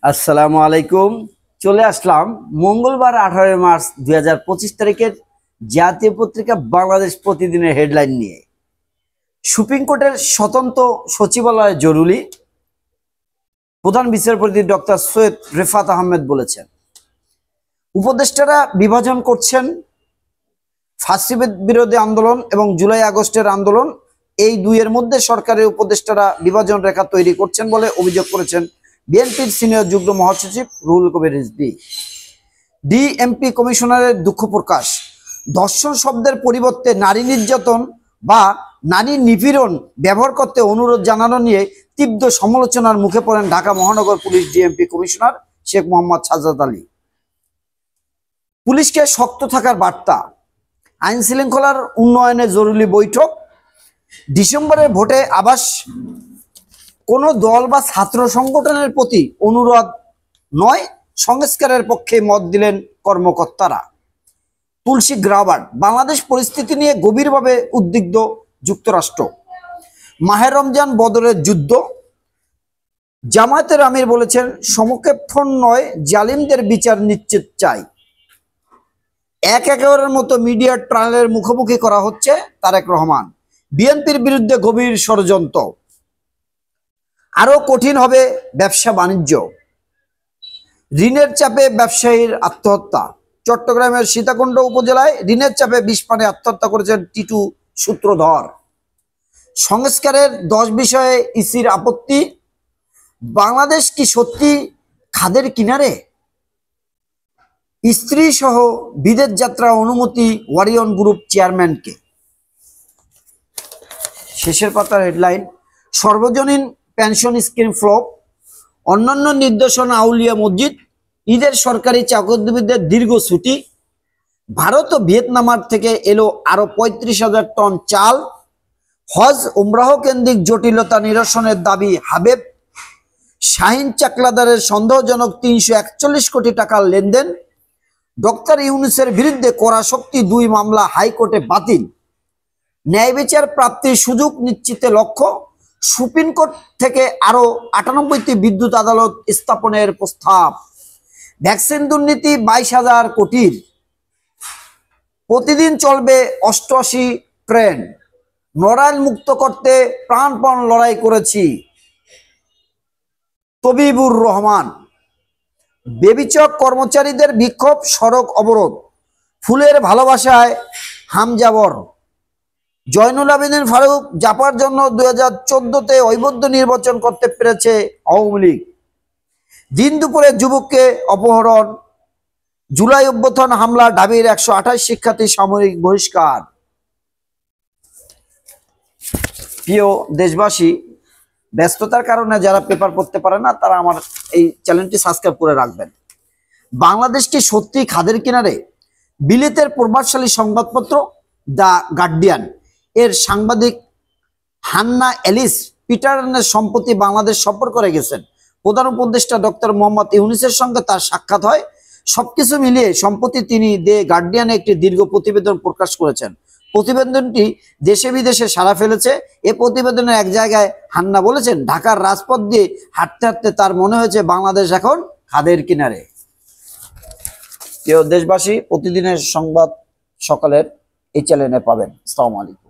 আসসালামু আলাইকুম। চলে আসলাম মঙ্গলবার 18 মার্চ 2025 তারিখের জাতীয় পত্রিকা বাংলাদেশ প্রতিদিনের হেডলাইন নিয়ে। সুপ্রিম কোর্টের স্বতন্ত্র সচিবালয় জরুরি, প্রধান বিচারপতি ডক্টর সৈয়দ রেফাত আহমেদ বলেছেন। উপদেষ্টারা বিভাজন করছেন, ফ্যাসিবাদ বিরোধী আন্দোলন এবং জুলাই আগস্টের আন্দোলন, এই দুইয়ের মধ্যে সরকারের উপদেষ্টারা বিভাজন রেখা তৈরি করছেন বলে অভিযোগ করেছেন বিএনপির সিনিয়র যুগ্ম মহাসচিব রুহুল কবির রিজভী। ডিএমপি কমিশনারের দুঃখ প্রকাশ। ধর্ষণ শব্দের পরিবর্তে নারী নির্যাতন বা নারী নিপীড়ন ব্যবহার করতে অনুরোধ জানানো নিয়ে তীব্র সমালোচনার মুখে পড়েন ঢাকা মহানগর police DMP commissioner Sheikh Mohammad Sajjad Ali. পুলিশকে শক্ত থাকার বার্তা। আইন শৃঙ্খলার উন্নয়নে জরুরি বৈঠক। ডিসেম্বরের ভোটে আবাস কোনো দল বা ছাত্র সংগঠনের প্রতি অনুরোধ নয়, সংস্কারের পক্ষে মত দিলেন কর্মকর্তারা। তুলসী গ্রাবার্ট। বাংলাদেশ পরিস্থিতি নিয়ে গভীরভাবে উদ্বিগ্ন যুক্তরাষ্ট্র। মাহে রমজান বদরের যুদ্ধ। জামায়াতের আমির বলেছেন, সমক্ষেপণ নয়, জালিমদের বিচার নিশ্চিত চাই। একেবারের মতো মিডিয়ার ট্রায়ালের মুখোমুখি করা হচ্ছে তারেক রহমান। বিএনপির বিরুদ্ধে গভীর ষড়যন্ত্র। আরো কঠিন হবে ব্যবসা বাণিজ্য। ঋণের চাপে ব্যবসায়ীর আত্মহত্যা। চট্টগ্রামের সীতাকুণ্ড উপজেলায় ঋণের চাপে বিষ পানে আত্মহত্যা করেছেন টিটু সূত্রধর। সংস্কারের 10 বিষয়ে ইসির আপত্তি। বাংলাদেশ কি সত্যি খাদের কিনারে? স্ত্রী সহ বিদেশ যাত্রা অনুমতি ওয়ারিয়ন গ্রুপ চেয়ারম্যানকে। শেষের পাতার হেডলাইন, সর্বজনীন পেনশন স্কিম ফ্লপ, অন্যান্য নির্দেশনা আউলিয়া মসজিদ, ঈদের সরকারি চাকরিজীবীদের দীর্ঘ ছুটি, ভারত ও ভিয়েতনাম থেকে এলো আরো 35,000 টন চাল, হজ উমরাহ কেন্দ্রিক জটিলতা নিরসনের দাবি হাবেব, শাহিন চাকলাদারের সন্দেহজনক 341 কোটি টাকার লেনদেন, ডক্টর ইউনূসের বিরুদ্ধে কড়া শক্তি 2 মামলা হাইকোর্টে বাতিল, ন্যায় বিচার প্রাপ্তির সুযোগ নিশ্চিতে লক্ষ্য, সুপ্রিম কোর্ট থেকে আরো 98টি বিদ্যুৎ আদালত স্থাপনের প্রস্তাব, ভ্যাকসিন দুর্নীতি 22,000 কোটির, প্রতিদিন চলবে 88 ট্রেন, নড়াইল মুক্ত করতে প্রাণপণ লড়াই করেছি তবিবুর রহমান। বেবিচক কর্মচারীদের বিক্ষোভ, সড়ক অবরোধ, ফুলের ভালোবাসায় হামজাবর। জয়নুল আবেদিন ফারুক জাপার জন্য 2014-তে ঐবদ্ধ নির্বাচন করতে পেরেছে আওয়ামী লীগ। দিন দুপুরে যুবককে অপহরণ। জুলাই অভ্যুত্থান হামলা, ঢাবির 128 শিক্ষার্থী সামরিক বহিষ্কার। প্রিয় দেশবাসী, ব্যস্ততার কারণে যারা পেপার পড়তে পারে না তারা আমার এই চ্যানেলটি সাবস্ক্রাইব করে রাখবেন। বাংলাদেশ কি সত্যি খাদের কিনারে? বিলেতের প্রভাবশালী সংবাদপত্র দ্য গার্ডিয়ান এর সাংবাদিক হান্না এলিস পিটারনের সম্প্রতি বাংলাদেশ সফর করে গেছেন। প্রধান উপদেষ্টা ডক্টর মোহাম্মদ ইউনূসের সঙ্গে তার সাক্ষাৎ হয়। সবকিছু মিলিয়ে সম্প্রতি তিনি দ্য গার্ডিয়ানে একটি দীর্ঘ প্রতিবেদন প্রকাশ করেছেন। প্রতিবেদনটি দেশে বিদেশে সাড়া ফেলেছে। এ প্রতিবেদনের এক জায়গায় হান্না বলেছেন, ঢাকার রাজপথ দিয়ে হাঁটতে হাঁটতে তার মনে হয়েছে বাংলাদেশ এখন খাদের কিনারে। প্রিয় দেশবাসী, প্রতিদিনের সংবাদ সকালের এই চ্যানেলে পাবেন। আসসালামু আলাইকুম।